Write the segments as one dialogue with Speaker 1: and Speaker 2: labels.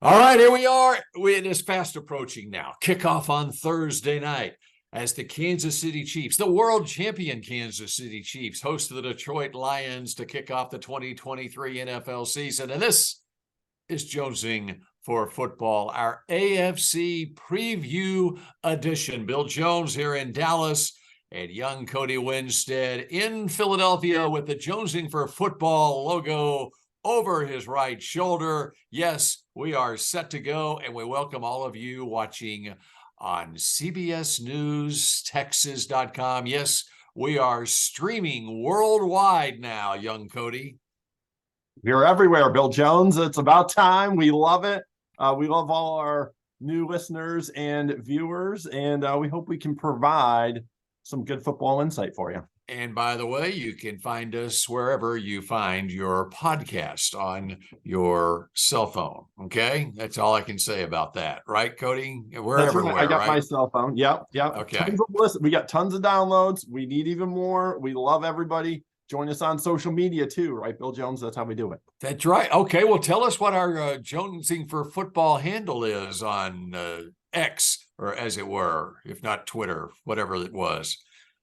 Speaker 1: All right, here we are. It is fast approaching now. Kickoff on Thursday night as the Kansas City Chiefs, the world champion Kansas City Chiefs, host the Detroit Lions to kick off the 2023 NFL season. And this is Jonesing for Football, our AFC Preview edition. Bill Jones here in Dallas and young Cody Winstead in Philadelphia with the Jonesing for Football logo over his right shoulder. Yes, we are set to go, and we welcome all of you watching on CBS News Texas.com. Yes, we are streaming worldwide now, young Cody.
Speaker 2: You're everywhere, Bill Jones. It's about time. We love it. We love all our new listeners and viewers, and we hope we can provide some good football insight for you.
Speaker 1: And by the way, you can find us wherever you find your podcast on your cell phone. Okay, that's all I can say about that, right, Cody? We're
Speaker 2: That's
Speaker 1: everywhere.
Speaker 2: Right. I got
Speaker 1: right?
Speaker 2: my cell phone. Yep.
Speaker 1: Okay.
Speaker 2: We got tons of downloads. We need even more. We love everybody. Join us on social media too, right, Bill Jones? That's how we do it.
Speaker 1: That's right. Okay, well, tell us what our Jonesing for Football handle is on X, or as it were, if not Twitter, whatever it was.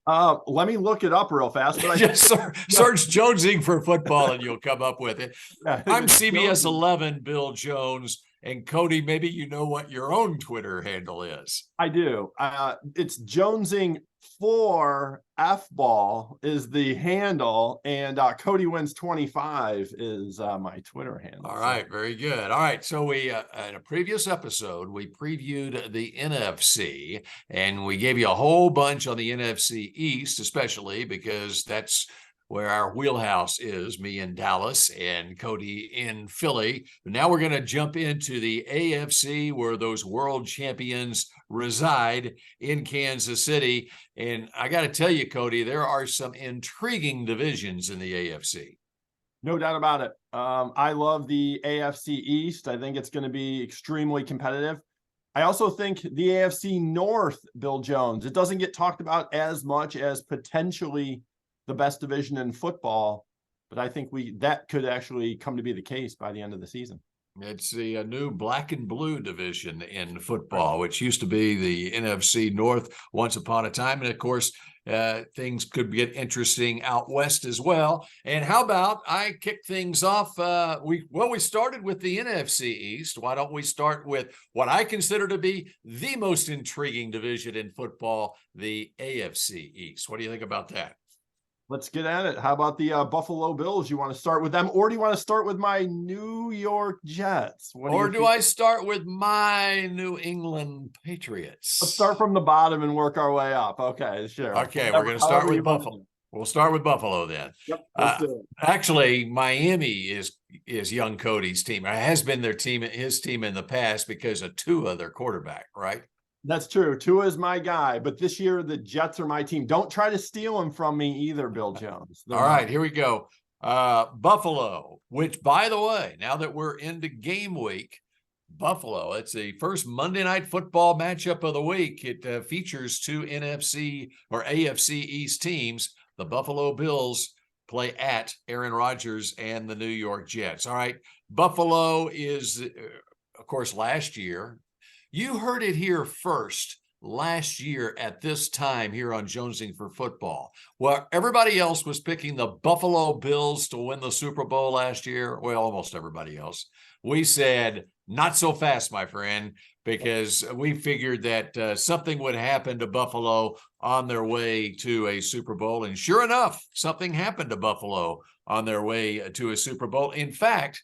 Speaker 2: Let me look it up real fast. But
Speaker 1: Just search Jonesing for Football and you'll come up with it. Yeah, I'm CBS 11, Bill Jones. And Cody, maybe you know what your own Twitter handle is.
Speaker 2: I do. It's Jonesing for F-ball is the handle, and Cody Wins 25 is my Twitter handle.
Speaker 1: All right, very good. All right, so we in a previous episode we previewed the NFC, and we gave you a whole bunch on the NFC East, especially because that's where our wheelhouse is, me in Dallas and Cody in Philly. But now we're going to jump into the AFC, where those world champions reside in Kansas City. And I got to tell you, Cody, there are some intriguing divisions in the AFC.
Speaker 2: No doubt about it. I love the AFC East. I think it's going to be extremely competitive. I also think the AFC North, Bill Jones, it doesn't get talked about as much as potentially the best division in football, but I think that could actually come to be the case by the end of the season.
Speaker 1: It's the new black and blue division in football, which used to be the NFC North once upon a time. And of course, things could get interesting out west as well. And how about I kick things off? We started with the NFC East. Why don't we start with what I consider to be the most intriguing division in football, the AFC East? What do you think about that?
Speaker 2: Let's get at it. How about the Buffalo Bills? You want to start with them, or do you want to start with my New York Jets?
Speaker 1: Or do I start with my New England Patriots?
Speaker 2: Let's start from the bottom and work our way up. Okay, sure.
Speaker 1: Okay, we're going to start with Buffalo. We'll start with Buffalo then.
Speaker 2: Yep, let's do it.
Speaker 1: Actually, Miami is young Cody's team. It has been his team in the past because of Tua, their quarterback, right?
Speaker 2: That's true. Tua is my guy, but this year the Jets are my team. Don't try to steal him from me either, Bill Jones.
Speaker 1: All right, here we go. Buffalo, which, by the way, now that we're into game week, Buffalo, it's the first Monday Night Football matchup of the week. It features two NFC or AFC East teams. The Buffalo Bills play at Aaron Rodgers and the New York Jets. All right, Buffalo is, of course, last year. You heard it here first last year at this time here on Jonesing for Football. Well, everybody else was picking the Buffalo Bills to win the Super Bowl last year. Well, almost everybody else. We said, not so fast, my friend, because we figured that something would happen to Buffalo on their way to a Super Bowl. And sure enough, something happened to Buffalo on their way to a Super Bowl. In fact,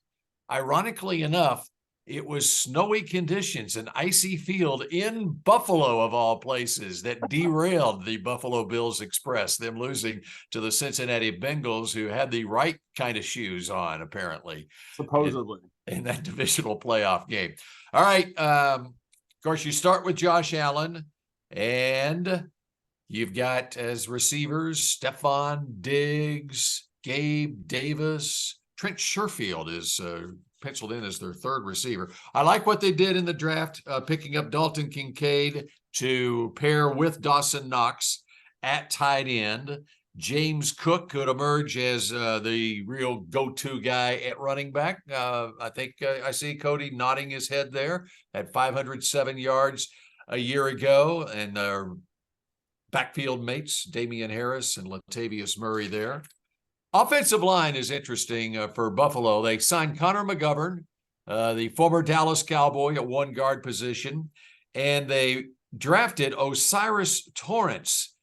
Speaker 1: ironically enough, it was snowy conditions, an icy field in Buffalo, of all places, that derailed the Buffalo Bills Express, them losing to the Cincinnati Bengals, who had the right kind of shoes on, apparently.
Speaker 2: Supposedly.
Speaker 1: In that divisional playoff game. All right. Of course, you start with Josh Allen, and you've got as receivers Stephon Diggs, Gabe Davis, Trent Sherfield is penciled in as their third receiver. I like what they did in the draft, picking up Dalton Kincaid to pair with Dawson Knox at tight end. James Cook could emerge as the real go-to guy at running back. I think I see Cody nodding his head there at 507 yards a year ago, and backfield mates, Damian Harris and Latavius Murray there. Offensive line is interesting for Buffalo. They signed Connor McGovern, the former Dallas Cowboy, at one guard position, and they drafted Osiris Torrance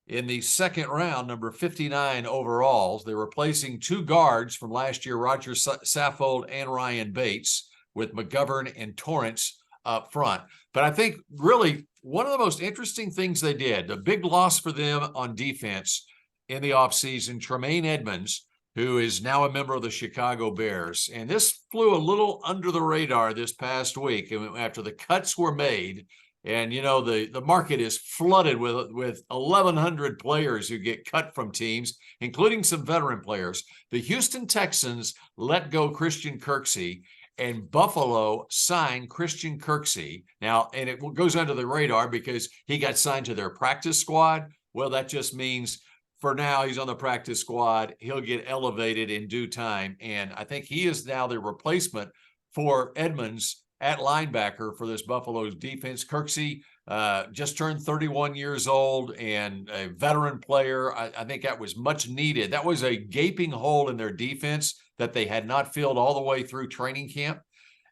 Speaker 1: in the second round, number 59 overall. They're replacing two guards from last year, Roger Saffold and Ryan Bates, with McGovern and Torrance up front. But I think really one of the most interesting things they did, the big loss for them on defense in the offseason, Tremaine Edmonds, who is now a member of the Chicago Bears. And this flew a little under the radar this past week after the cuts were made. And, you know, the market is flooded with 1,100 players who get cut from teams, including some veteran players. The Houston Texans let go Christian Kirksey, and Buffalo signed Christian Kirksey. Now, and it goes under the radar because he got signed to their practice squad. Well, that just means for now he's on the practice squad. He'll get elevated in due time. And I think he is now the replacement for Edmonds at linebacker for this Buffalo's defense. Kirksey just turned 31 years old and a veteran player. I think that was much needed. That was a gaping hole in their defense that they had not filled all the way through training camp.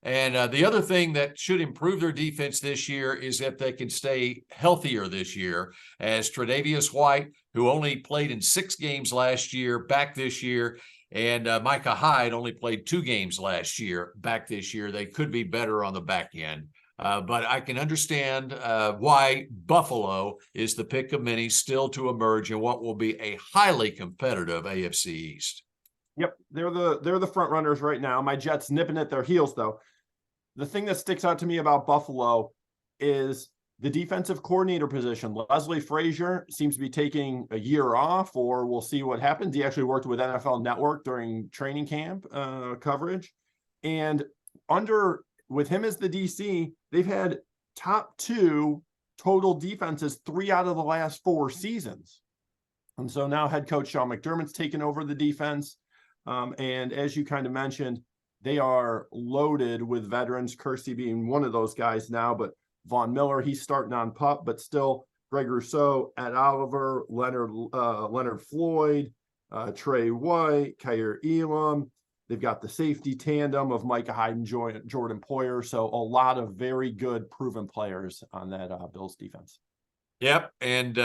Speaker 1: And the other thing that should improve their defense this year is if they can stay healthier this year, as Tre'Davious White, who only played in 6 games last year, back this year, and Micah Hyde only played 2 games last year, back this year. They could be better on the back end. But I can understand why Buffalo is the pick of many still to emerge in what will be a highly competitive AFC East.
Speaker 2: Yep, they're the front runners right now. My Jets nipping at their heels, though. The thing that sticks out to me about Buffalo is the defensive coordinator position. Leslie Frazier seems to be taking a year off, or we'll see what happens. He actually worked with NFL Network during training camp coverage. And with him as the DC, they've had top 2 total defenses 3 out of the last 4 seasons. And so now head coach Sean McDermott's taken over the defense. And as you kind of mentioned, they are loaded with veterans, Kirksey being one of those guys now, but Von Miller, he's starting on PUP, but still Greg Rousseau, Ed Oliver, Leonard Floyd, Trey White, Kyer Elam. They've got the safety tandem of Micah Hyde and Jordan Poyer. So a lot of very good proven players on that Bills defense.
Speaker 1: Yep. And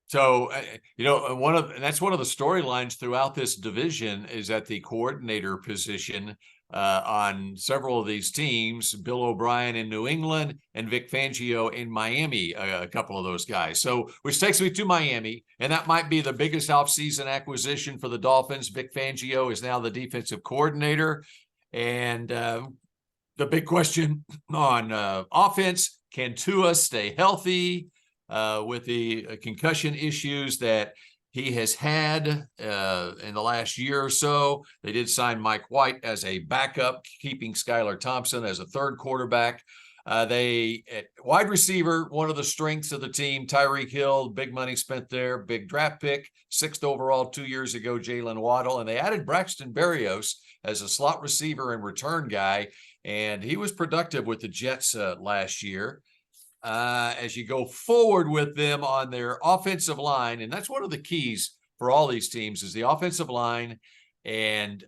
Speaker 1: so, you know, that's one of the storylines throughout this division is at the coordinator position on several of these teams. Bill O'Brien in New England and Vic Fangio in Miami, a couple of those guys. So, which takes me to Miami, and that might be the biggest offseason acquisition for the Dolphins. Vic Fangio is now the defensive coordinator. And the big question on offense, can Tua stay healthy? With the concussion issues that he has had in the last year or so. They did sign Mike White as a backup, keeping Skylar Thompson as a third quarterback. They at wide receiver, one of the strengths of the team, Tyreek Hill, big money spent there, big draft pick, 6th overall 2 years ago, Jalen Waddle. And they added Braxton Berrios as a slot receiver and return guy. And he was productive with the Jets last year. As you go forward with them on their offensive line, and that's one of the keys for all these teams is the offensive line. And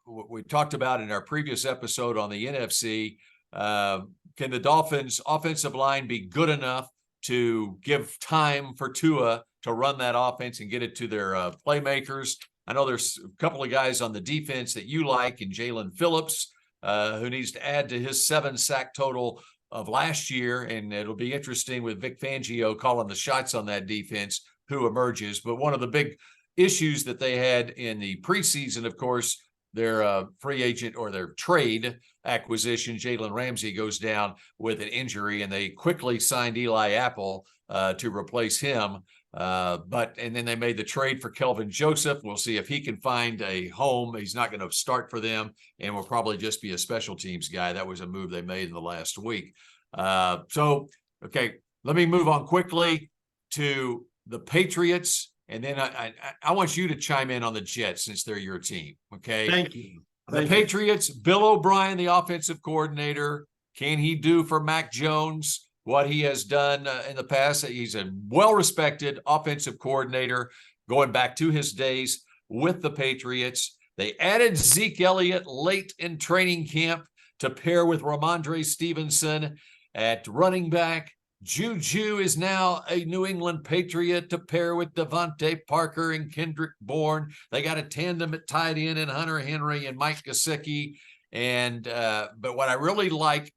Speaker 1: we talked about in our previous episode on the NFC, can the Dolphins' offensive line be good enough to give time for Tua to run that offense and get it to their playmakers? I know there's a couple of guys on the defense that you like, and Jalen Phillips, who needs to add to his 7-sack total of last year, and it'll be interesting with Vic Fangio calling the shots on that defense, who emerges. But one of the big issues that they had in the preseason, of course, their free agent or their trade acquisition, Jalen Ramsey, goes down with an injury, and they quickly signed Eli Apple to replace him. And then they made the trade for Kelvin Joseph. We'll see if he can find a home. He's not going to start for them and will probably just be a special teams guy. That was a move they made in the last week. Okay, let me move on quickly to the Patriots And then I want you to chime in on the Jets since they're your team. Okay.
Speaker 2: Thank you.
Speaker 1: The Patriots, Bill O'Brien, the offensive coordinator. Can he do for Mac Jones what he has done in the past? He's a well-respected offensive coordinator going back to his days with the Patriots. They added Zeke Elliott late in training camp to pair with Ramondre Stevenson at running back. Juju is now a New England Patriot to pair with Devontae Parker and Kendrick Bourne. They got a tandem at tight end in Hunter Henry and Mike Gesicki. And but what I really like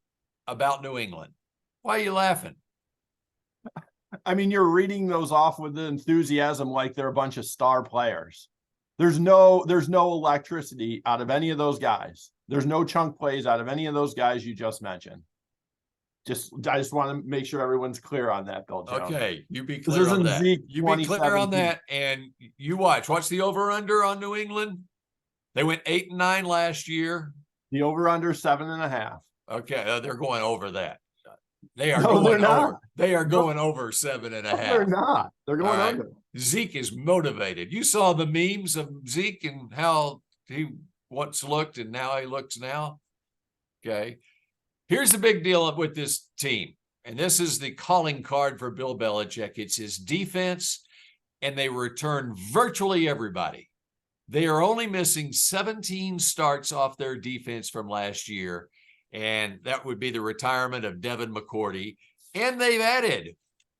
Speaker 1: about New England, why are you laughing?
Speaker 2: I mean, you're reading those off with enthusiasm like they're a bunch of star players. There's no electricity out of any of those guys. There's no chunk plays out of any of those guys you just mentioned. I just want to make sure everyone's clear on that, Bill Jones.
Speaker 1: Okay, you be clear on that. You be clear on that, and you watch. What's the over/under on New England? They went 8-9 last year.
Speaker 2: The over/under 7.5.
Speaker 1: Okay, they're going over that. They are going over. They are going over 7.5.
Speaker 2: No, they're not. They're going under.
Speaker 1: Zeke is motivated. You saw the memes of Zeke and how he once looked and now he looks now. Okay. Here's the big deal with this team, and this is the calling card for Bill Belichick. It's his defense, and they return virtually everybody. They are only missing 17 starts off their defense from last year, and that would be the retirement of Devin McCourty. And they've added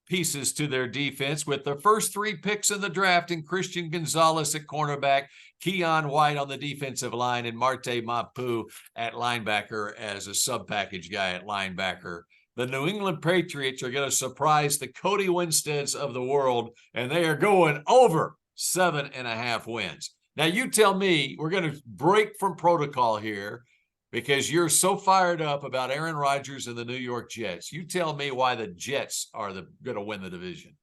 Speaker 1: pieces to their defense with the first 3 picks in the draft in Christian Gonzalez at cornerback, Keon White on the defensive line, and Marte Mapu at linebacker as a sub-package guy at linebacker. The New England Patriots are going to surprise the Cody Winsteads of the world, and they are going over 7.5 wins. Now, you tell me, we're going to break from protocol here because you're so fired up about Aaron Rodgers and the New York Jets. You tell me why the Jets are going to win the division.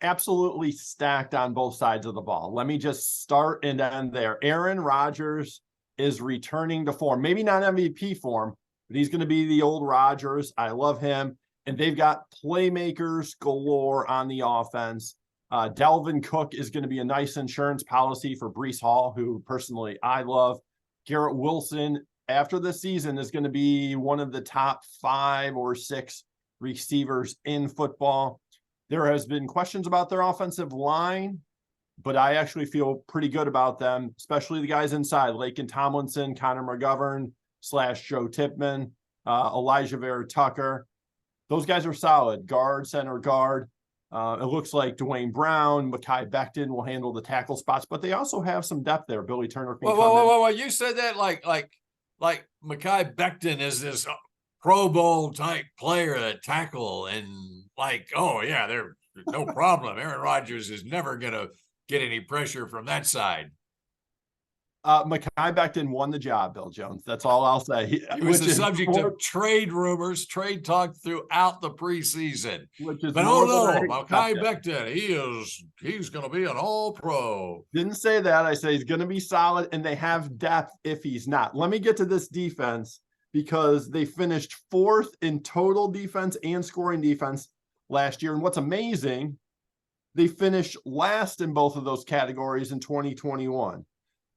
Speaker 2: Absolutely stacked on both sides of the ball. Let me just start and end there. Aaron Rodgers is returning to form. Maybe not MVP form, but he's going to be the old Rodgers. I love him. And they've got playmakers galore on the offense. Dalvin Cook is going to be a nice insurance policy for Breece Hall, who personally I love. Garrett Wilson, after the season, is going to be one of the top 5 or 6 receivers in football. There has been questions about their offensive line, but I actually feel pretty good about them, especially the guys inside, Laken Tomlinson, Connor McGovern / Joe Tipman, Elijah Vera Tucker. Those guys are solid. Guard, center guard. It looks like Dwayne Brown, Mekhi Becton will handle the tackle spots, but they also have some depth there. Billy Turner can
Speaker 1: Whoa. You said that like Mekhi Becton is this Pro Bowl type player at tackle, and like, oh yeah, they're no problem. Aaron Rodgers is never going to get any pressure from that side.
Speaker 2: Mekhi Becton won the job, Bill Jones. That's all I'll say.
Speaker 1: He was the subject of trade rumors, trade talk throughout the preseason. But Mekhi Becton, he's going to be an all-pro.
Speaker 2: Didn't say that. I say he's going to be solid, and they have depth if he's not. Let me get to this defense because they finished 4th in total defense and scoring defense last year. And what's amazing, they finished last in both of those categories in 2021.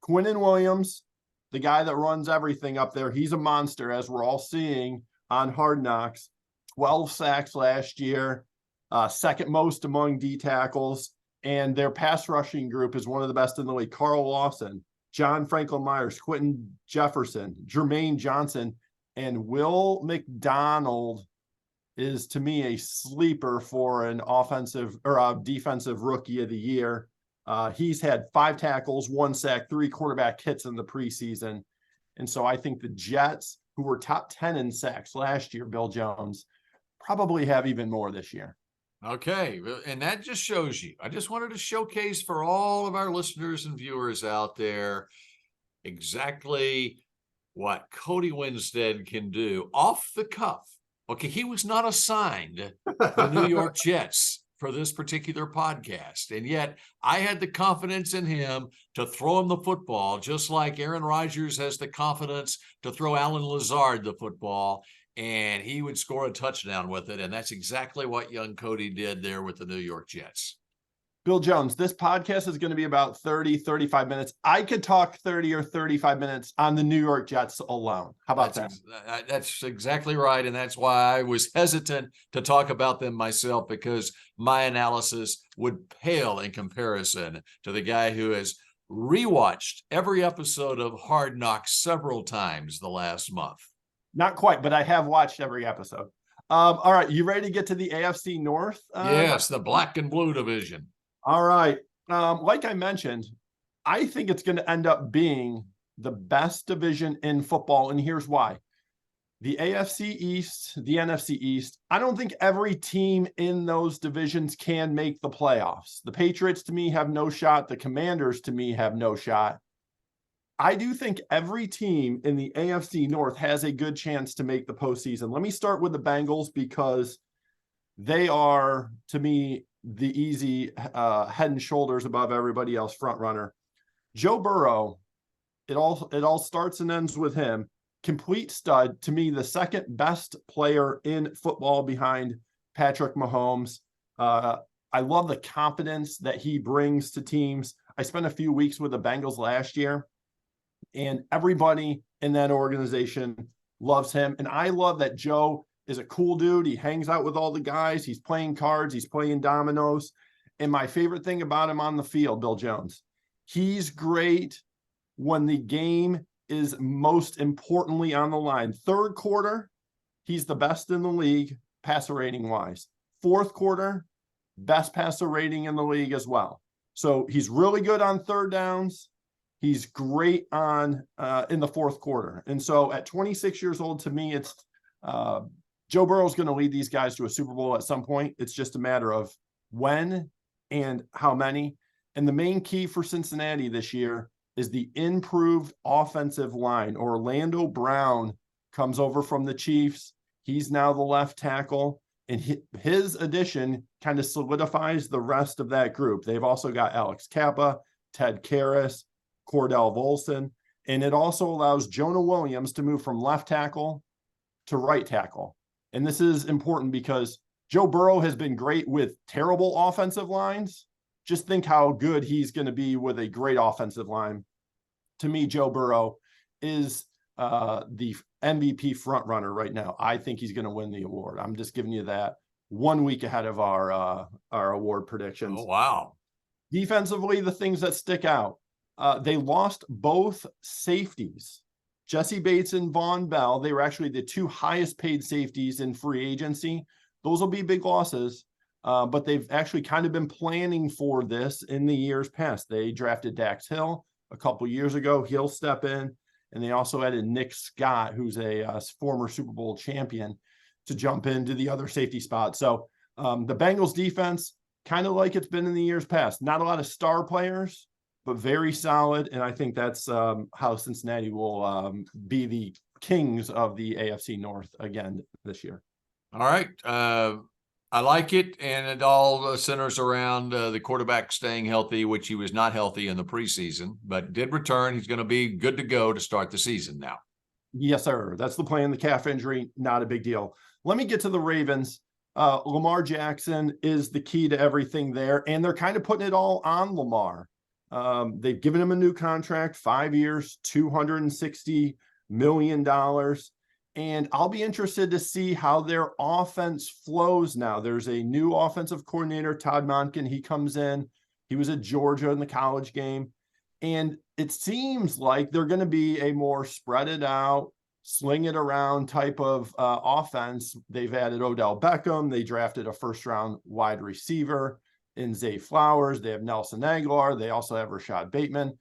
Speaker 2: Quinnen Williams, the guy that runs everything up there, he's a monster, as we're all seeing on Hard Knocks. 12 sacks last year, second most among D tackles, and their pass rushing group is one of the best in the league. Carl Lawson, John Franklin Myers, Quentin Jefferson, Jermaine Johnson, and Will McDonald is, to me, a sleeper for an offensive or a defensive rookie of the year. He's had 5 tackles, 1 sack, 3 quarterback hits in the preseason. And so I think the Jets, who were top 10 in sacks last year, Bill Jones, probably have even more this year.
Speaker 1: Okay. And that just shows you. I just wanted to showcase for all of our listeners and viewers out there exactly what Cody Winstead can do off the cuff. Okay. He was not assigned the New York Jets for this particular podcast. And yet I had the confidence in him to throw him the football, just like Aaron Rodgers has the confidence to throw Alan Lazard the football, and he would score a touchdown with it. And that's exactly what young Cody did there with the New York Jets.
Speaker 2: Bill Jones, this podcast is going to be about 30, 35 minutes. I could talk 30 or 35 minutes on the New York Jets alone. How about that?
Speaker 1: That's exactly right. And that's why I was hesitant to talk about them myself, because my analysis would pale in comparison to the guy who has rewatched every episode of Hard Knocks several times the last month.
Speaker 2: Not quite, but I have watched every episode. All right. You ready to get to the AFC North?
Speaker 1: Yes, the black and blue division.
Speaker 2: All right. Like I mentioned, I think it's going to end up being the best division in football. And here's why. The AFC East, the NFC East, I don't think every team in those divisions can make the playoffs. The Patriots, to me, have no shot. The Commanders, to me, have no shot. I do think every team in the AFC North has a good chance to make the postseason. Let me start with the Bengals, because they are, to me, the easy head and shoulders above everybody else front runner. Joe Burrow, it all starts and ends with him. Complete stud, to me, the second best player in football behind Patrick Mahomes. I love the confidence that he brings to teams. I spent a few weeks with the Bengals last year, and everybody in that organization loves him. And I love that Joe is a cool dude. He hangs out with all the guys. He's playing cards. He's playing dominoes. And my favorite thing about him on the field, Bill Jones, he's great when the game is most importantly on the line. Third quarter, he's the best in the league, passer rating wise. Fourth quarter, best passer rating in the league as well. So he's really good on third downs. He's great on in the fourth quarter. And so at 26 years old, to me, it's Joe Burrow is going to lead these guys to a Super Bowl at some point. It's just a matter of when and how many. And the main key for Cincinnati this year is the improved offensive line. Orlando Brown comes over from the Chiefs. He's now the left tackle, and his addition kind of solidifies the rest of that group. They've also got Alex Kappa, Ted Karras, Cordell Volson, and it also allows Jonah Williams to move from left tackle to right tackle. And this is important because Joe Burrow has been great with terrible offensive lines. Just think how good he's going to be with a great offensive line. To me, Joe Burrow is the MVP front runner right now. I think he's going to win the award. I'm just giving you that 1 week ahead of our award predictions.
Speaker 1: Oh, wow.
Speaker 2: Defensively, the things that stick out. They lost both safeties. Jesse Bates and Von Bell, they were actually the two highest paid safeties in free agency. Those will be big losses, but they've actually kind of been planning for this in the years past. They drafted Dax Hill a couple years ago. He'll step in, and they also added Nick Scott, who's a former Super Bowl champion, to jump into the other safety spot. So the Bengals defense, kind of like it's been in the years past. Not a lot of star players, but very solid. And I think that's how Cincinnati will be the kings of the AFC North again this year.
Speaker 1: All right. I like it. And it all centers around the quarterback staying healthy, which he was not healthy in the preseason, but did return. He's going to be good to go to start the season now.
Speaker 2: Yes, sir. That's the plan. The calf injury, not a big deal. Let me get to the Ravens. Lamar Jackson is the key to everything there. And they're kind of putting it all on Lamar. They've given him a new contract, 5 years, $260 million. And I'll be interested to see how their offense flows now. There's a new offensive coordinator, Todd Monken. He comes in. He was at Georgia in the college game. And it seems like they're going to be a more spread it out, sling it around type of offense. They've added Odell Beckham. They drafted a first-round wide receiver in Zay Flowers. They have Nelson Aguilar. They also have Rashad Bateman.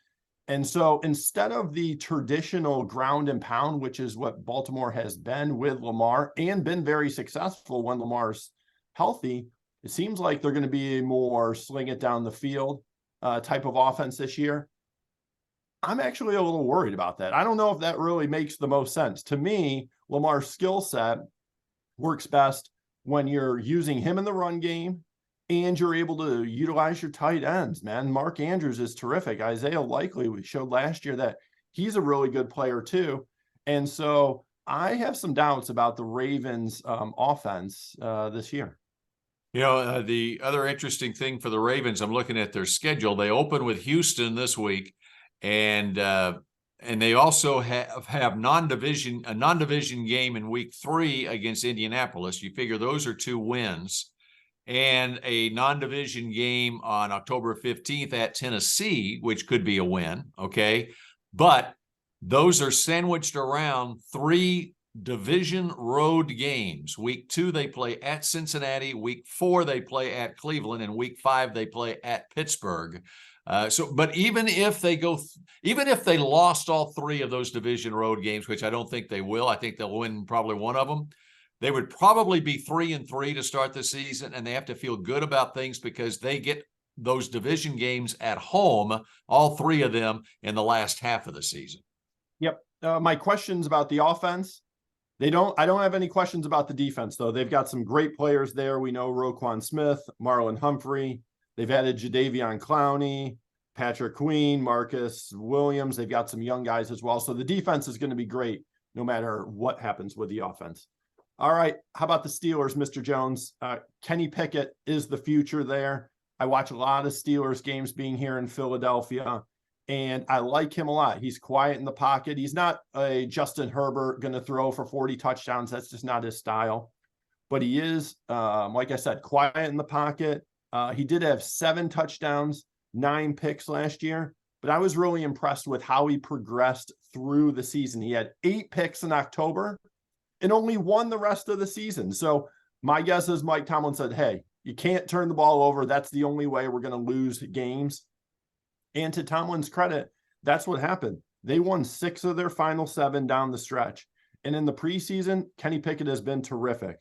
Speaker 2: And so instead of the traditional ground and pound, which is what Baltimore has been with Lamar and been very successful when Lamar's healthy, it seems like they're going to be a more sling it down the field type of offense this year. I'm actually a little worried about that. I don't know if that really makes the most sense. To me, Lamar's skill set works best when you're using him in the run game and you're able to utilize your tight ends, man. Mark Andrews is terrific. Isaiah Likely, we showed last year that he's a really good player too. And so I have some doubts about the Ravens offense this year.
Speaker 1: The other interesting thing for the Ravens, I'm looking at their schedule. They open with Houston this week, and they also have a non-division game in week 3 against Indianapolis. You figure those are 2 wins, and a non-division game on October 15th at Tennessee, which could be a win. Okay, but those are sandwiched around 3 division road games. Week 2, they play at Cincinnati. Week 4, they play at Cleveland. And week 5, they play at Pittsburgh. But even if they lost all 3 of those division road games, which I don't think they will, I think they'll win probably one of them. They would probably be 3-3 to start the season, and they have to feel good about things because they get those division games at home, all 3 of them in the last half of the season.
Speaker 2: Yep. My questions about the offense. I don't have any questions about the defense, though. They've got some great players there. We know Roquan Smith, Marlon Humphrey. They've added Jadeveon Clowney, Patrick Queen, Marcus Williams. They've got some young guys as well. So the defense is going to be great no matter what happens with the offense. All right. How about the Steelers, Mr. Jones? Kenny Pickett is the future there. I watch a lot of Steelers games being here in Philadelphia, and I like him a lot. He's quiet in the pocket. He's not a Justin Herbert going to throw for 40 touchdowns. That's just not his style. But he is, like I said, quiet in the pocket. He did have 7 touchdowns, 9 picks last year. But I was really impressed with how he progressed through the season. He had 8 picks in October and only won the rest of the season. So my guess is Mike Tomlin said, hey, you can't turn the ball over. That's the only way we're going to lose games. And to Tomlin's credit, that's what happened. They won 6 of their final 7 down the stretch. And in the preseason, Kenny Pickett has been terrific.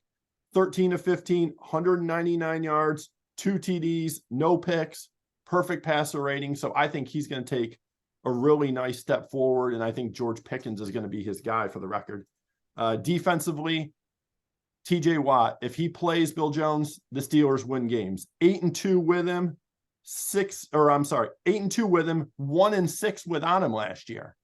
Speaker 2: 13 of 15, 199 yards, 2 TDs, no picks, perfect passer rating. So I think he's going to take a really nice step forward. And I think George Pickens is going to be his guy for the record. Defensively, TJ Watt, if he plays Bill Jones, the Steelers win games. 8-2 with him. 8-2 with him, 1-6 without him last year.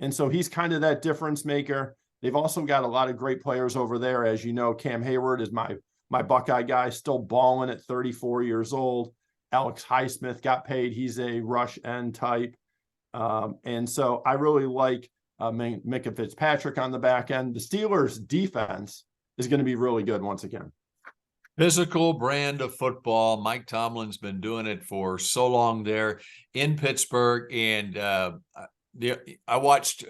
Speaker 2: And so he's kind of that difference maker. They've also got a lot of great players over there. As you know, Cam Hayward is my Buckeye guy, still balling at 34 years old. Alex Highsmith got paid. He's a rush end type. And so I really like Micah Fitzpatrick on the back end. The Steelers defense is going to be really good once again.
Speaker 1: Physical brand of football. Mike Tomlin's been doing it for so long there in Pittsburgh. And I watched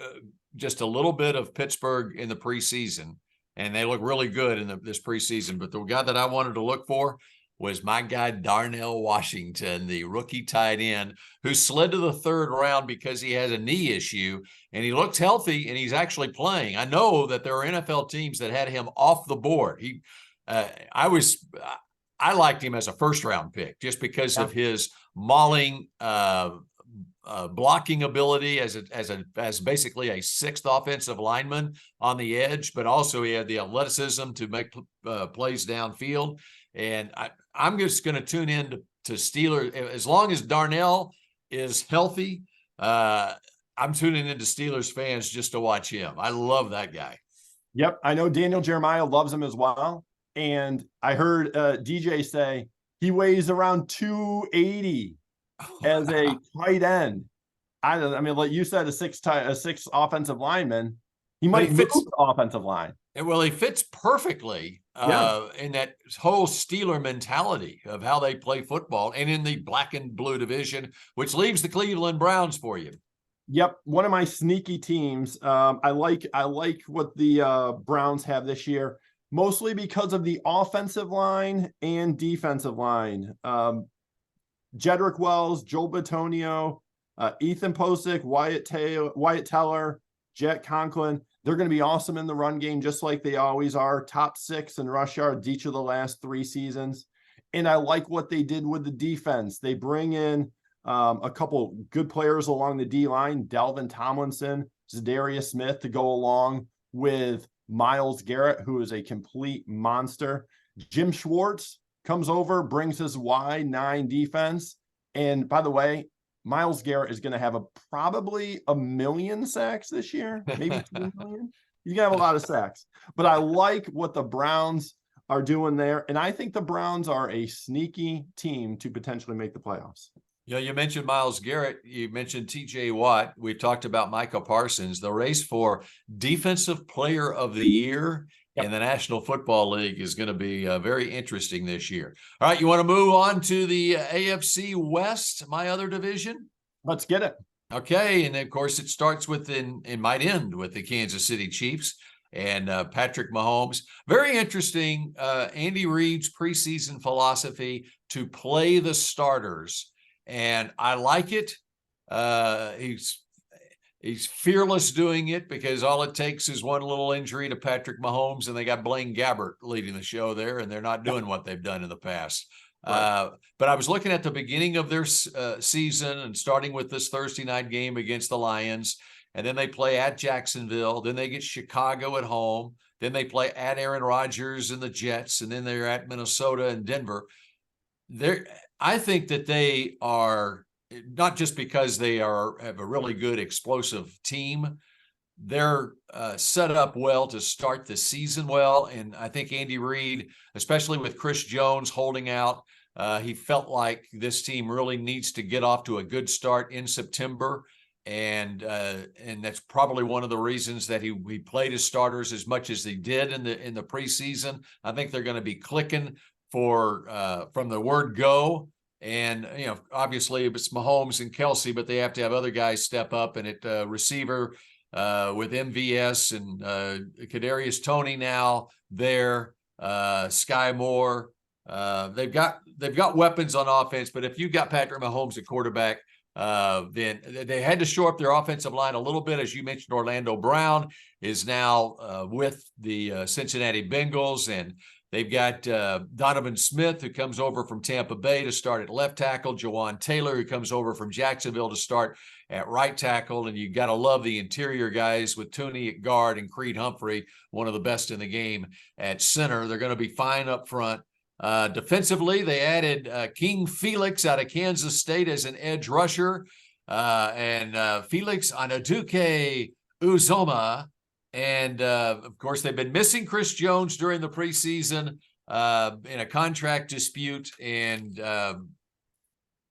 Speaker 1: just a little bit of Pittsburgh in the preseason, and they look really good in this preseason. But the guy that I wanted to look for was my guy, Darnell Washington, the rookie tight end, who slid to the 3rd round because he has a knee issue, and he looks healthy, and he's actually playing. I know that there are NFL teams that had him off the board. I liked him as a 1st-round pick just because of his mauling blocking ability as basically a 6th offensive lineman on the edge, but also he had the athleticism to make plays downfield. And I'm just going to tune in to Steelers as long as Darnell is healthy. I'm tuning into Steelers fans just to watch him. I love that guy.
Speaker 2: Yep, I know Daniel Jeremiah loves him as well. And I heard DJ say he weighs around 280 as a tight end. I mean, like you said, a six offensive lineman. He might fit the offensive line.
Speaker 1: Well, he fits perfectly in that whole Steeler mentality of how they play football, and in the black and blue division, which leaves the Cleveland Browns for you.
Speaker 2: Yep, one of my sneaky teams. I like what the Browns have this year, mostly because of the offensive line and defensive line. Jedrick Wells, Joel Bitonio, Ethan Posick, Wyatt Teller, Jack Conklin. They're going to be awesome in the run game, just like they always are. Top 6 in rush yards each of the last 3 seasons. And I like what they did with the defense. They bring in a couple good players along the D-line, Delvin Tomlinson, Zadarius Smith, to go along with Myles Garrett, who is a complete monster. Jim Schwartz comes over, brings his Y9 defense. And by the way, Myles Garrett is going to have probably 1 million sacks this year, maybe 2 million. He's going to have a lot of sacks. But I like what the Browns are doing there. And I think the Browns are a sneaky team to potentially make the playoffs.
Speaker 1: You know, you mentioned Myles Garrett. You mentioned TJ Watt. We talked about Micah Parsons. The race for Defensive Player of the Year in the National Football League is going to be very interesting this year. All right, you want to move on to the AFC West, my other division?
Speaker 2: Let's get it.
Speaker 1: Okay, and of course it starts with it might end with the Kansas City Chiefs and Patrick Mahomes. Very interesting, Andy Reid's preseason philosophy to play the starters. And I like it. He's fearless doing it because all it takes is one little injury to Patrick Mahomes, and they got Blaine Gabbert leading the show there, and they're not doing what they've done in the past. Right. But I was looking at the beginning of their season and starting with this Thursday night game against the Lions, and then they play at Jacksonville. Then they get Chicago at home. Then they play at Aaron Rodgers and the Jets, and then they're at Minnesota and Denver. I think that they are, not just because they have a really good explosive team, they're set up well to start the season well. And I think Andy Reid, especially with Chris Jones holding out, he felt like this team really needs to get off to a good start in September. And that's probably one of the reasons that he played his starters as much as he did in the preseason. I think they're going to be clicking from the word go. And, you know, obviously it's Mahomes and Kelsey, but they have to have other guys step up. And at receiver with MVS and Kadarius Toney now there, Sky Moore. They've got weapons on offense, but if you've got Patrick Mahomes at quarterback, then they had to shore up their offensive line a little bit. As you mentioned, Orlando Brown is now with the Cincinnati Bengals, and they've got Donovan Smith, who comes over from Tampa Bay to start at left tackle, Jawan Taylor, who comes over from Jacksonville to start at right tackle, and you got to love the interior guys with Tooney at guard and Creed Humphrey, one of the best in the game, at center. They're going to be fine up front. Defensively, they added King Felix out of Kansas State as an edge rusher, and Felix Anaduke Uzoma. And, of course, they've been missing Chris Jones during the preseason in a contract dispute. And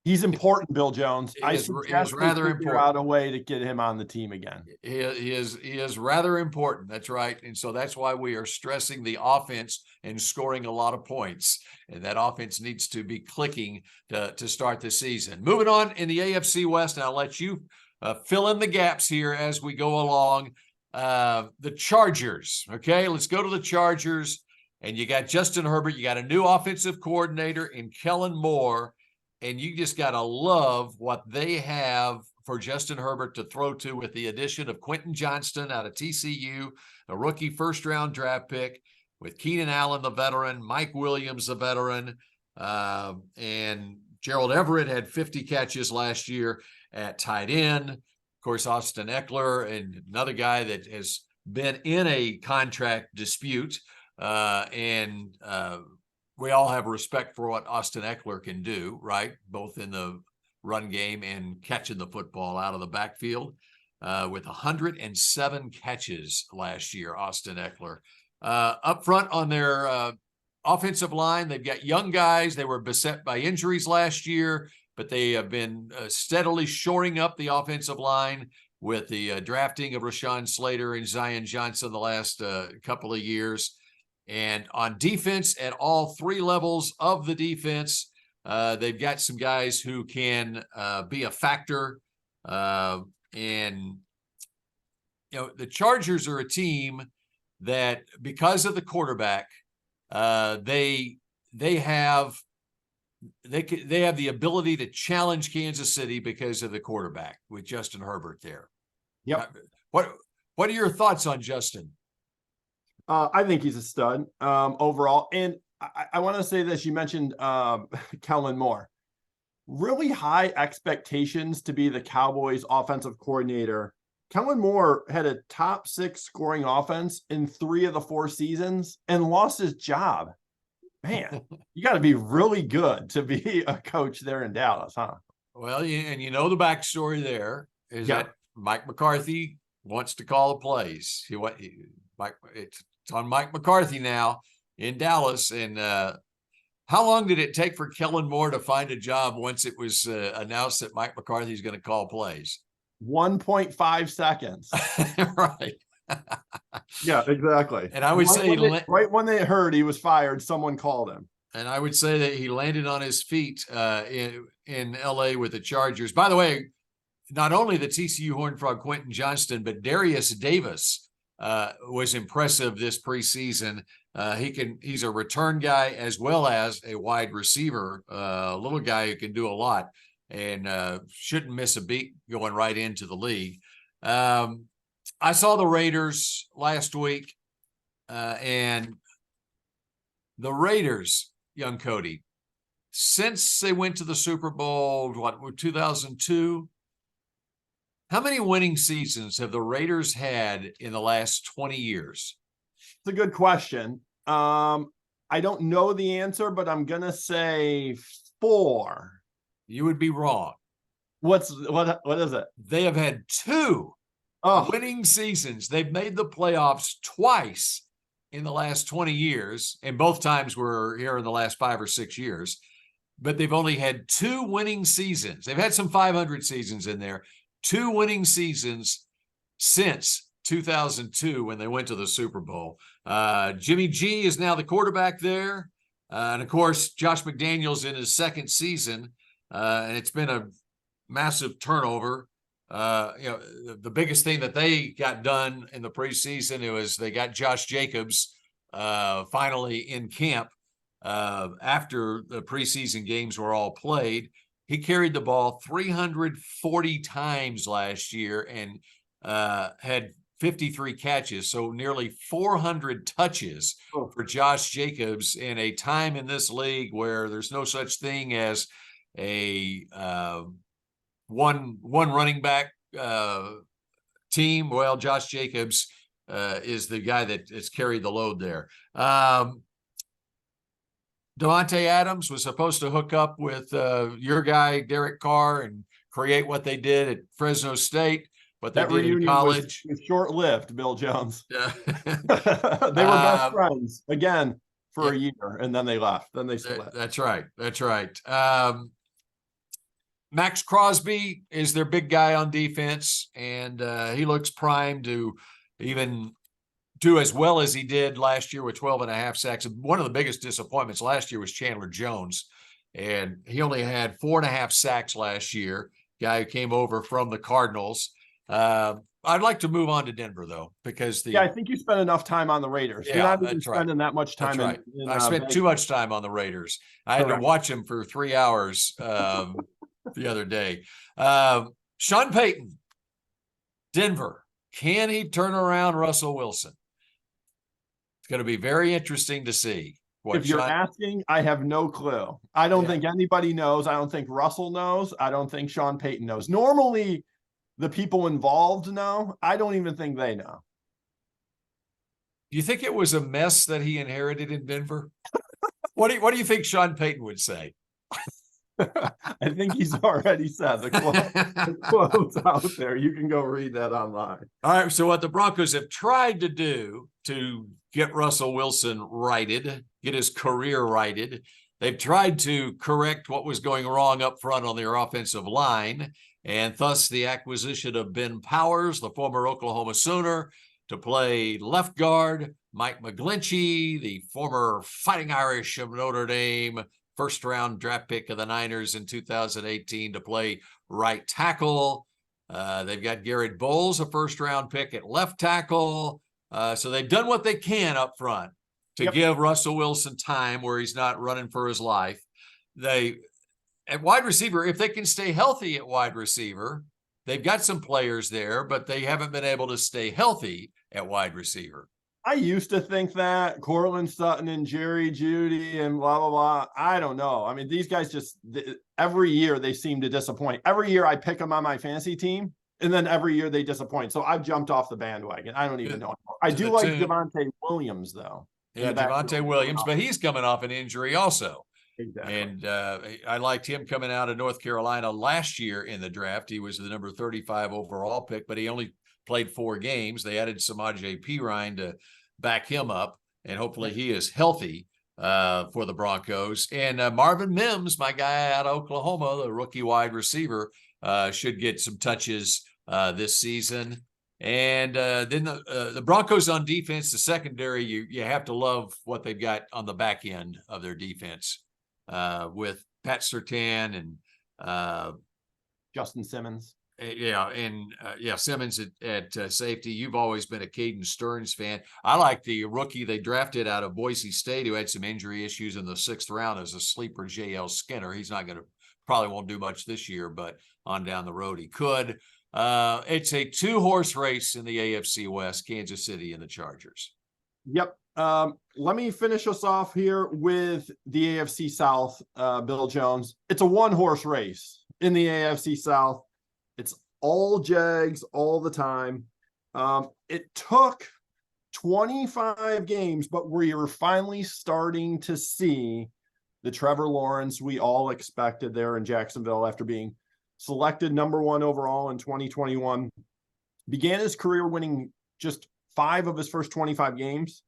Speaker 2: he's important, Bill Jones.
Speaker 1: I suggest rather
Speaker 2: figure out a way to get him on the team again.
Speaker 1: He is rather important. That's right. And so that's why we are stressing the offense and scoring a lot of points. And that offense needs to be clicking to start the season. Moving on in the AFC West, and I'll let you fill in the gaps here as we go along. The Chargers. Okay, let's go to the Chargers. And you got Justin Herbert. You got a new offensive coordinator in Kellen Moore. And you just got to love what they have for Justin Herbert to throw to with the addition of Quentin Johnston out of TCU, a rookie first-round draft pick, with Keenan Allen, the veteran, Mike Williams, the veteran, and Gerald Everett had 50 catches last year at tight end. Of course, Austin Eckler, and another guy that has been in a contract dispute, and we all have respect for what Austin Eckler can do, right? Both in the run game and catching the football out of the backfield, with 107 catches last year, Austin Eckler. Up front on their offensive line, they've got young guys. They were beset by injuries last year, but they have been steadily shoring up the offensive line with the drafting of Rashawn Slater and Zion Johnson the last couple of years. And on defense, at all three levels of the defense, they've got some guys who can be a factor. And, you know, the Chargers are a team that, because of the quarterback, they have the ability to challenge Kansas City because of the quarterback with Justin Herbert there.
Speaker 2: Yep.
Speaker 1: What are your thoughts on Justin?
Speaker 2: I think he's a stud overall. And I want to say this. You mentioned Kellen Moore. Really high expectations to be the Cowboys offensive coordinator. Kellen Moore had a top 6 scoring offense in 3 of the 4 seasons and lost his job. Man, you got to be really good to be a coach there in Dallas, huh?
Speaker 1: Well, and you know the backstory there is that Mike McCarthy wants to call the plays. It's on Mike McCarthy now in Dallas. And how long did it take for Kellen Moore to find a job once it was announced that Mike McCarthy's going to call plays?
Speaker 2: 1.5 seconds.
Speaker 1: Right.
Speaker 2: Yeah, exactly.
Speaker 1: And I would say
Speaker 2: right when they heard he was fired, someone called him.
Speaker 1: And I would say that he landed on his feet in LA with the Chargers. By the way, not only the TCU Horned Frog Quentin Johnston, but Darius Davis was impressive this preseason. He's a return guy as well as a wide receiver, a little guy who can do a lot and shouldn't miss a beat going right into the league. I saw the Raiders last week, and the Raiders, young Cody, since they went to the Super Bowl, 2002? How many winning seasons have the Raiders had in the last 20 years?
Speaker 2: It's a good question. I don't know the answer, but I'm going to say 4.
Speaker 1: You would be wrong.
Speaker 2: What is it?
Speaker 1: They have had 2 winning seasons. They've made the playoffs twice in the last 20 years, and both times were here in the last 5 or 6 years. But they've only had 2 winning seasons. They've had some 500 seasons in there. 2 winning seasons since 2002 when they went to the Super Bowl. Jimmy G is now the quarterback there. And of course, Josh McDaniels in his second season. And it's been a massive turnover. The biggest thing that they got done in the preseason, it was they got Josh Jacobs finally in camp after the preseason games were all played. He carried the ball 340 times last year and had 53 catches, so nearly 400 touches for Josh Jacobs in a time in this league where there's no such thing as a one running back team. Well, Josh Jacobs is the guy that has carried the load there. Davante Adams was supposed to hook up with your guy, Derek Carr, and create what they did at Fresno State, what they did in college.
Speaker 2: Was short-lived, Bill Jones. They were best friends, again, for a year, and then they left. Then they split.
Speaker 1: That's right. That's right. Max Crosby is their big guy on defense, and he looks primed to even do as well as he did last year with 12.5 sacks. One of the biggest disappointments last year was Chandler Jones, and he only had 4.5 sacks last year. Guy who came over from the Cardinals. I'd like to move on to Denver, though, because
Speaker 2: I think you spent enough time on the Raiders. You're not even spending that much time.
Speaker 1: That's right. I spent too much time on the Raiders. I had to watch them for 3 hours the other day. Sean Payton, Denver. Can he turn around Russell Wilson? It's going to be very interesting to see.
Speaker 2: If you're asking, I have no clue. I don't think anybody knows. I don't think Russell knows. I don't think Sean Payton knows. Normally, the people involved know. I don't even think they know.
Speaker 1: Do you think it was a mess that he inherited in Denver? What do you think Sean Payton would say?
Speaker 2: I think he's already said the quote's out there. You can go read that online.
Speaker 1: All right. So what the Broncos have tried to do to get Russell Wilson righted, get his career righted, they've tried to correct what was going wrong up front on their offensive line, and thus the acquisition of Ben Powers, the former Oklahoma Sooner, to play left guard, Mike McGlinchey, the former Fighting Irish of Notre Dame, first-round draft pick of the Niners in 2018 to play right tackle. They've got Garrett Bowles, a first-round pick at left tackle. So they've done what they can up front to give Russell Wilson time where he's not running for his life. At wide receiver, if they can stay healthy at wide receiver, they've got some players there, but they haven't been able to stay healthy at wide receiver.
Speaker 2: I used to think that Cortland Sutton and Jerry Jeudy and blah, blah, blah. I don't know. I mean, these guys just every year they seem to disappoint. Every year I pick them on my fantasy team, and then every year they disappoint. So I've jumped off the bandwagon. I don't even know. I do like Javonte Williams, though.
Speaker 1: Yeah, Javonte Williams, but he's coming off an injury also.
Speaker 2: Exactly.
Speaker 1: And I liked him coming out of North Carolina last year in the draft. He was the number 35 overall pick, but he only played 4 games. They added Samaje Perine to back him up. and hopefully he is healthy for the Broncos. And Marvin Mims, my guy out of Oklahoma, the rookie wide receiver, should get some touches this season. And then the Broncos on defense, the secondary, you have to love what they've got on the back end of their defense with Pat Surtain and
Speaker 2: Justin Simmons.
Speaker 1: Simmons at safety. You've always been a Caden Stearns fan. I like the rookie they drafted out of Boise State who had some injury issues in the 6th round as a sleeper, J.L. Skinner. He's not going to, probably won't do much this year, but on down the road he could. It's a 2-horse race in the AFC West, Kansas City and the Chargers.
Speaker 2: Yep. Let me finish us off here with the AFC South, Bill Jones. It's a 1-horse race in the AFC South. It's all Jags all the time. It took 25 games, but we were finally starting to see the Trevor Lawrence we all expected there in Jacksonville after being selected number 1 overall in 2021. Began his career winning just 5 of his first 25 games,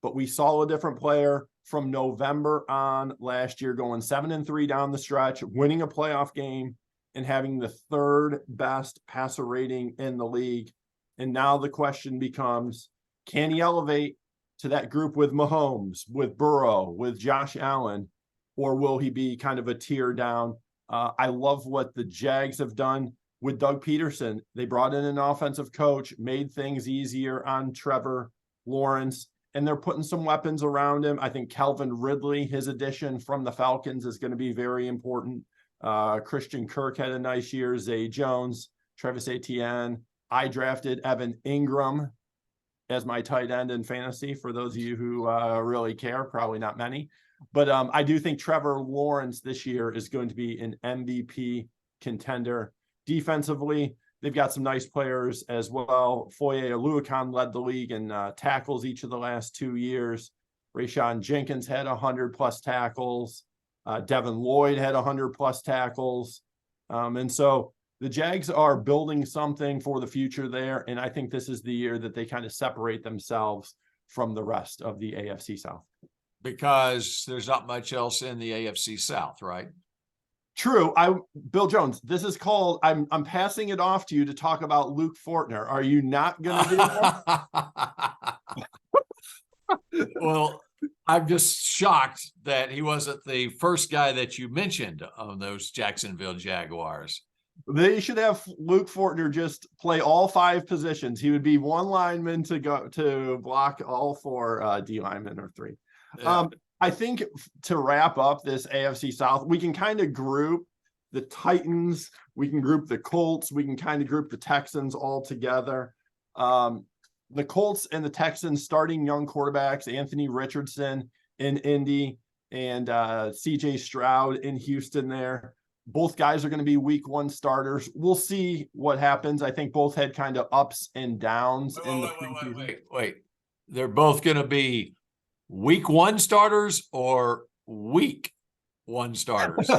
Speaker 2: but we saw a different player from November on last year, going 7-3 down the stretch, winning a playoff game, and having the 3rd best passer rating in the league. And now the question becomes, can he elevate to that group with Mahomes, with Burrow, with Josh Allen, or will he be kind of a tier down? I love what the Jags have done with Doug Peterson. They brought in an offensive coach, made things easier on Trevor Lawrence, and they're putting some weapons around him. I think Calvin Ridley, his addition from the Falcons, is going to be very important. Christian Kirk had a nice year. Zay Jones, Travis Etienne. I drafted Evan Ingram as my tight end in fantasy. For those of you who really care, probably not many. But I do think Trevor Lawrence this year is going to be an MVP contender. Defensively, they've got some nice players as well. Foye Oluokun led the league in tackles each of the last 2 years. Rayshawn Jenkins had 100+ tackles. Devin Lloyd had 100+ tackles. And so the Jags are building something for the future there. And I think this is the year that they kind of separate themselves from the rest of the AFC South.
Speaker 1: Because there's not much else in the AFC South, right?
Speaker 2: True. Bill Jones, this is called, I'm passing it off to you to talk about Luke Fortner. Are you not going to do that?
Speaker 1: Well, I'm just shocked that he wasn't the first guy that you mentioned on those Jacksonville Jaguars.
Speaker 2: They should have Luke Fortner just play all 5 positions. He would be 1 lineman to go to block all 4 D linemen or 3. Yeah. I think to wrap up this AFC South, we can kind of group the Titans, we can group the Colts, we can kind of group the Texans all together. The Colts and the Texans starting young quarterbacks, Anthony Richardson in Indy and CJ Stroud in Houston there. Both guys are going to be week 1 starters. We'll see what happens. I think both had kind of ups and downs in the preseason.
Speaker 1: Wait. They're both going to be week 1 starters or week 1 starters?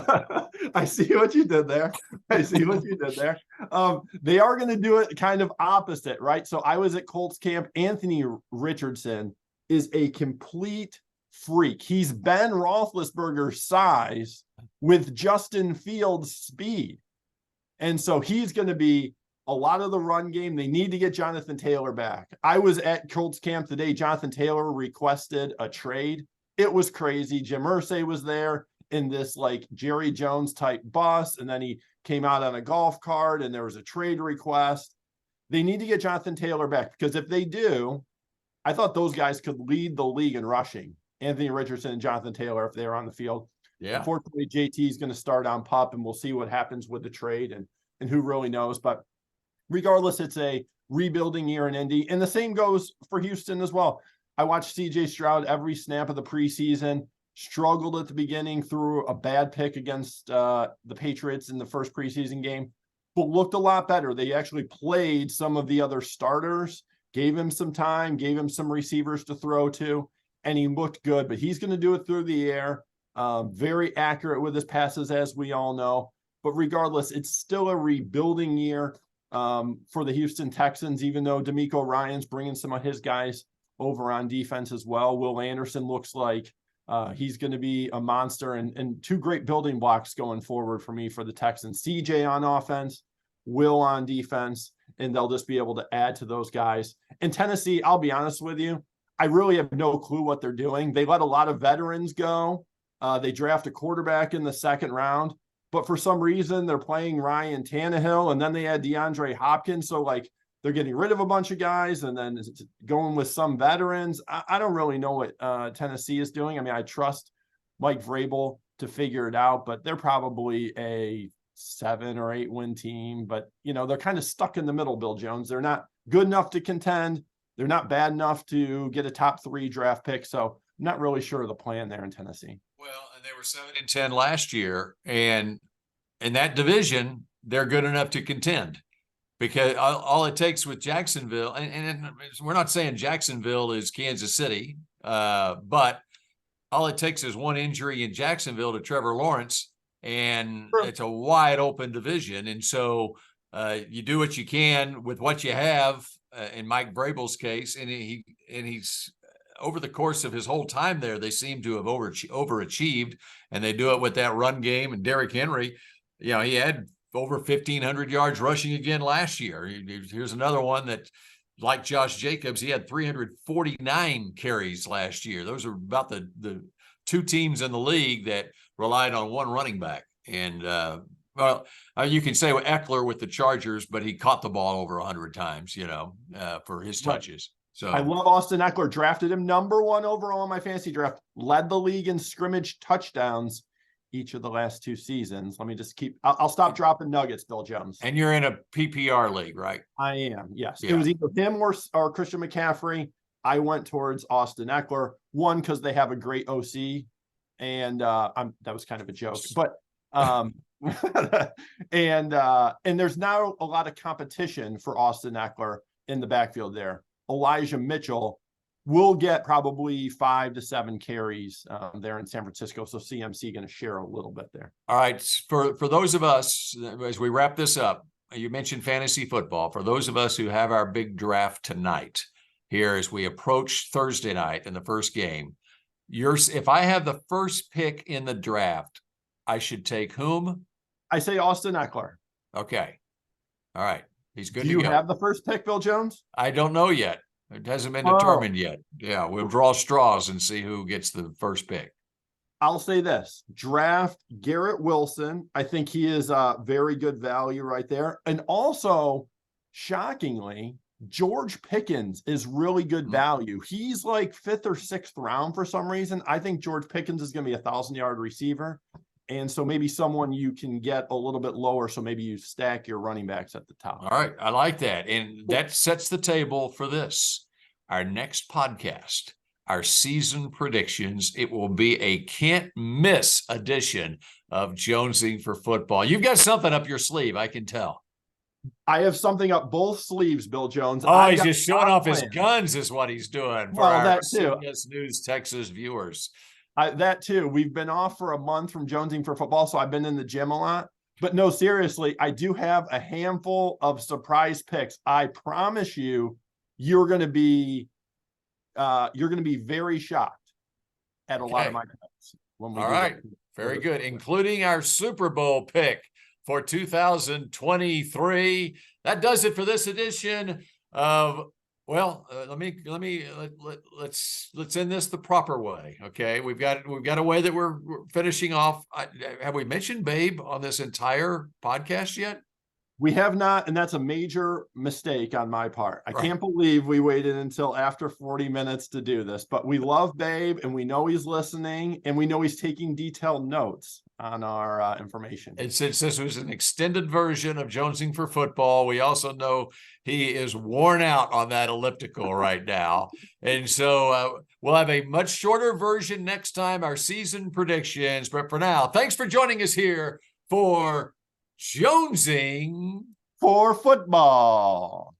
Speaker 2: I see what you did there. They are going to do it kind of opposite, right? So I was at Colts camp. Anthony Richardson is a complete freak. He's Ben Roethlisberger's size with Justin Fields' speed. And so he's going to be a lot of the run game. They need to get Jonathan Taylor back. I was at Colts camp the day Jonathan Taylor requested a trade. It was crazy. Jim Irsay was there in this like Jerry Jones type bus. And then he came out on a golf cart and there was a trade request. They need to get Jonathan Taylor back because if they do, I thought those guys could lead the league in rushing. Anthony Richardson and Jonathan Taylor, if they're on the field.
Speaker 1: Yeah.
Speaker 2: Unfortunately, JT is going to start on PUP and we'll see what happens with the trade and who really knows. But regardless, it's a rebuilding year in Indy. And the same goes for Houston as well. I watched CJ Stroud every snap of the preseason, struggled at the beginning through a bad pick against the Patriots in the first preseason game, but looked a lot better. They actually played some of the other starters, gave him some time, gave him some receivers to throw to, and he looked good. But he's going to do it through the air. Very accurate with his passes, as we all know. But regardless, it's still a rebuilding year for the Houston Texans, even though DeMeco Ryans bringing some of his guys over on defense as well. Will Anderson looks like he's going to be a monster, and two great building blocks going forward for me for the Texans. CJ on offense, Will on defense, and they'll just be able to add to those guys. In Tennessee, I'll be honest with you, I really have no clue what they're doing. They let a lot of veterans go. They draft a quarterback in the second round, but for some reason they're playing Ryan Tannehill, and then they had DeAndre Hopkins. So like they're getting rid of a bunch of guys and then going with some veterans. I don't really know what Tennessee is doing. I mean, I trust Mike Vrabel to figure it out, but they're probably a 7 or 8 win team. But, you know, they're kind of stuck in the middle, Bill Jones. They're not good enough to contend. They're not bad enough to get a top 3 draft pick. So I'm not really sure of the plan there in Tennessee.
Speaker 1: Well, and they were 7-10 last year. And in that division, they're good enough to contend. Because all it takes with Jacksonville, and we're not saying Jacksonville is Kansas City, but all it takes is one injury in Jacksonville to Trevor Lawrence, and it's a wide open division. And so you do what you can with what you have. In Mike Vrabel's case, and he's over the course of his whole time there, they seem to have overachieved, and they do it with that run game. And Derrick Henry, you know, he had over 1,500 yards rushing again last year. Here's another one that, like Josh Jacobs, he had 349 carries last year. Those are about the 2 teams in the league that relied on one running back. And well, you can say Eckler with the Chargers, but he caught the ball over 100 times, you know, for his touches. So
Speaker 2: I love Austin Eckler. Drafted him number 1 overall in my fantasy draft. Led the league in scrimmage touchdowns each of the last 2 seasons. Let me just I'll stop dropping nuggets, Bill Jones.
Speaker 1: And you're in a PPR league, right?
Speaker 2: I am, yes.
Speaker 1: Yeah.
Speaker 2: It was either him or Christian McCaffrey. I went towards Austin Eckler. One, because they have a great OC, and that was kind of a joke. But and there's now a lot of competition for Austin Eckler in the backfield there. Elijah Mitchell will get probably 5 to 7 carries there in San Francisco. So CMC going to share a little bit there.
Speaker 1: All right. For those of us, as we wrap this up, you mentioned fantasy football. For those of us who have our big draft tonight, here as we approach Thursday night in the first game, if I have the first pick in the draft, I should take whom?
Speaker 2: I say Austin Eckler.
Speaker 1: Okay. All right. He's good
Speaker 2: to go. Do you have the first pick, Bill Jones?
Speaker 1: I don't know yet. It hasn't been determined yet. Yeah, we'll draw straws and see who gets the first pick.
Speaker 2: I'll say this. Draft Garrett Wilson. I think he is a very good value right there. And also, shockingly, George Pickens is really good value. He's like 5th or 6th round for some reason. I think George Pickens is going to be 1,000-yard receiver. And so maybe someone you can get a little bit lower. So maybe you stack your running backs at the top.
Speaker 1: All right. I like that. And that sets the table for this. Our next podcast, our season predictions. It will be a can't miss edition of Jonesing for Football. You've got something up your sleeve, I can tell.
Speaker 2: I have something up both sleeves, Bill Jones.
Speaker 1: Oh, he's just showing off his guns is what he's doing for our CBS News Texas viewers.
Speaker 2: That too. We've been off for a month from Jonesing for Football, so I've been in the gym a lot. But no, seriously, I do have a handful of surprise picks. I promise you, you're going to be very shocked at a lot of my picks. When we
Speaker 1: All right, very good, including our Super Bowl pick for 2023. That does it for this edition of. Well, let's end this the proper way. Okay, we've got a way that we're finishing off. Have we mentioned Babe on this entire podcast yet?
Speaker 2: We have not, and that's a major mistake on my part. I can't believe we waited until after 40 minutes to do this, but we love Babe, and we know he's listening, and we know he's taking detailed notes on our information.
Speaker 1: And since this was an extended version of Jonesing for Football, we also know he is worn out on that elliptical right now. And so we'll have a much shorter version next time, our season predictions. But for now, thanks for joining us here for Jonesing
Speaker 2: for Football.